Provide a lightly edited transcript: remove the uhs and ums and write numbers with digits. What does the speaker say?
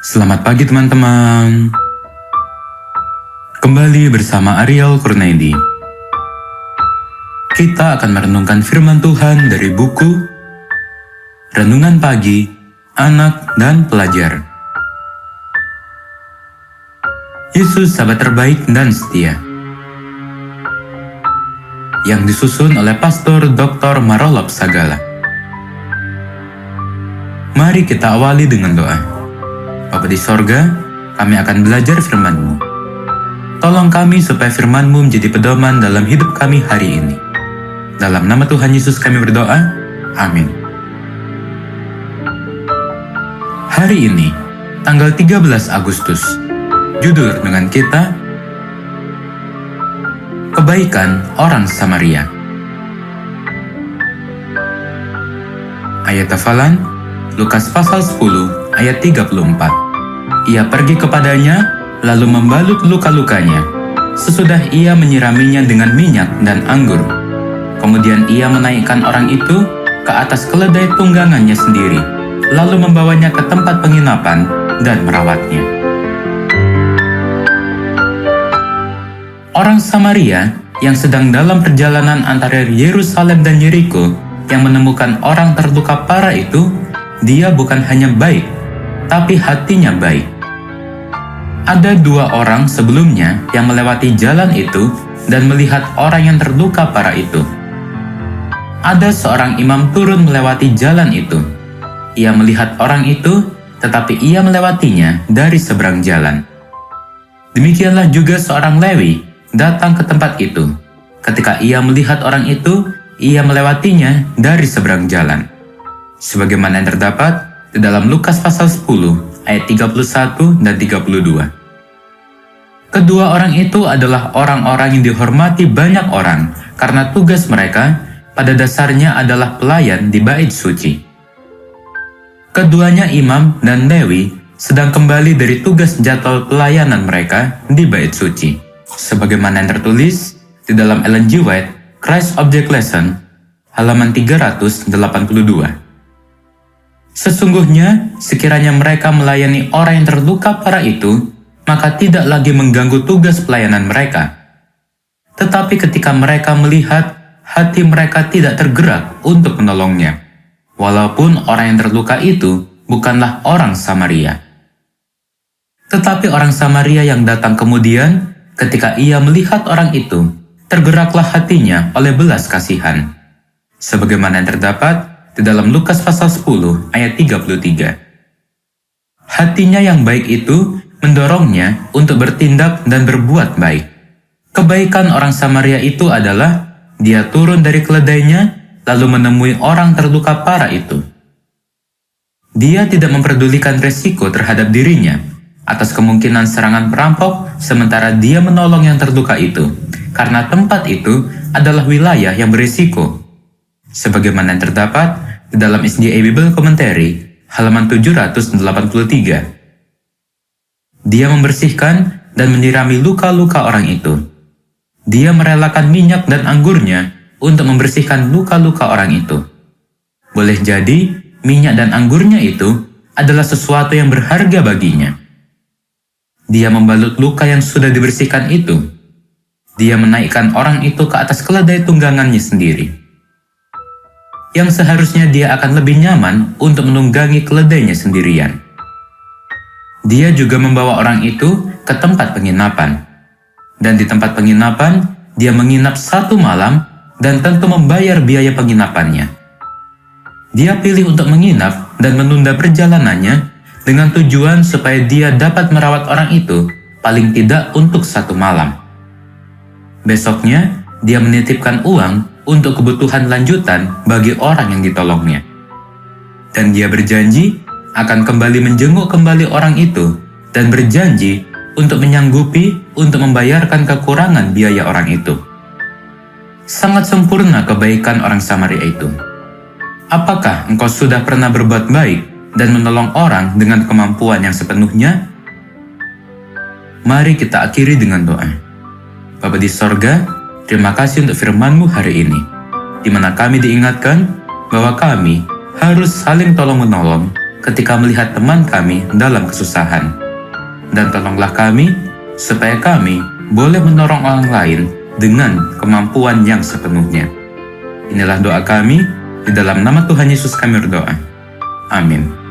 Selamat pagi teman-teman. Kembali bersama Ariel Kurnaidi. Kita akan merenungkan firman Tuhan dari buku Renungan Pagi, Anak dan Pelajar. Yesus sahabat terbaik dan setia. Yang disusun oleh Pastor Dr. Marolop Sagala. Mari kita awali dengan doa. Bapa di sorga, kami akan belajar firman-Mu. Tolong kami supaya firman-Mu menjadi pedoman dalam hidup kami hari ini. Dalam nama Tuhan Yesus kami berdoa, amin. Hari ini, tanggal 13 Agustus, judul renungan kita, Kebaikan Orang Samaria. Ayat hafalan, Lukas pasal 10 ayat 34. Ia pergi kepadanya, lalu membalut luka-lukanya. Sesudah ia menyiraminya dengan minyak dan anggur. Kemudian ia menaikkan orang itu ke atas keledai tunggangannya sendiri, lalu membawanya ke tempat penginapan dan merawatnya. Orang Samaria yang sedang dalam perjalanan antara Yerusalem dan Yeriko yang menemukan orang terluka parah itu, dia bukan hanya baik, tapi hatinya baik. Ada dua orang sebelumnya yang melewati jalan itu dan melihat orang yang terluka parah itu. Ada seorang imam turun melewati jalan itu. Ia melihat orang itu, tetapi ia melewatinya dari seberang jalan. Demikianlah juga seorang Lewi datang ke tempat itu. Ketika ia melihat orang itu, ia melewatinya dari seberang jalan. Sebagaimana yang terdapat di dalam Lukas pasal 10 ayat 31 dan 32. Kedua orang itu adalah orang-orang yang dihormati banyak orang karena tugas mereka pada dasarnya adalah pelayan di bait suci. Keduanya imam dan Lewi sedang kembali dari tugas jadwal pelayanan mereka di bait suci. Sebagaimana yang tertulis di dalam Ellen G. White, Christ Object Lesson, halaman 382. Sesungguhnya, sekiranya mereka melayani orang yang terluka parah itu, maka tidak lagi mengganggu tugas pelayanan mereka. Tetapi ketika mereka melihat, hati mereka tidak tergerak untuk menolongnya, walaupun orang yang terluka itu bukanlah orang Samaria. Tetapi orang Samaria yang datang kemudian, ketika ia melihat orang itu, tergeraklah hatinya oleh belas kasihan. Sebagaimana yang terdapat di dalam Lukas pasal 10 ayat 33. Hatinya yang baik itu mendorongnya untuk bertindak dan berbuat baik. Kebaikan orang Samaria itu adalah dia turun dari keledainya lalu menemui orang terluka parah itu. Dia tidak memperdulikan resiko terhadap dirinya atas kemungkinan serangan perampok sementara dia menolong yang terluka itu, karena tempat itu adalah wilayah yang berisiko. Sebagaimana yang terdapat di dalam SDA Bible Commentary, halaman 783. Dia membersihkan dan menyirami luka-luka orang itu. Dia merelakan minyak dan anggurnya untuk membersihkan luka-luka orang itu. Boleh jadi, minyak dan anggurnya itu adalah sesuatu yang berharga baginya. Dia membalut luka yang sudah dibersihkan itu. Dia menaikkan orang itu ke atas keledai tunggangannya sendiri. Yang seharusnya dia akan lebih nyaman untuk menunggangi keledainya sendirian. Dia juga membawa orang itu ke tempat penginapan. Dan di tempat penginapan, dia menginap 1 malam dan tentu membayar biaya penginapannya. Dia pilih untuk menginap dan menunda perjalanannya dengan tujuan supaya dia dapat merawat orang itu paling tidak untuk 1 malam. Besoknya, dia menitipkan uang untuk kebutuhan lanjutan bagi orang yang ditolongnya. Dan dia berjanji akan kembali menjenguk kembali orang itu dan berjanji untuk menyanggupi untuk membayarkan kekurangan biaya orang itu. Sangat sempurna kebaikan orang Samaria itu. Apakah engkau sudah pernah berbuat baik dan menolong orang dengan kemampuan yang sepenuhnya? Mari kita akhiri dengan doa. Bapa di sorga, terima kasih untuk firman-Mu hari ini, di mana kami diingatkan bahwa kami harus saling tolong-menolong ketika melihat teman kami dalam kesusahan. Dan tolonglah kami, supaya kami boleh menolong orang lain dengan kemampuan yang sepenuhnya. Inilah doa kami, di dalam nama Tuhan Yesus kami berdoa. Amin.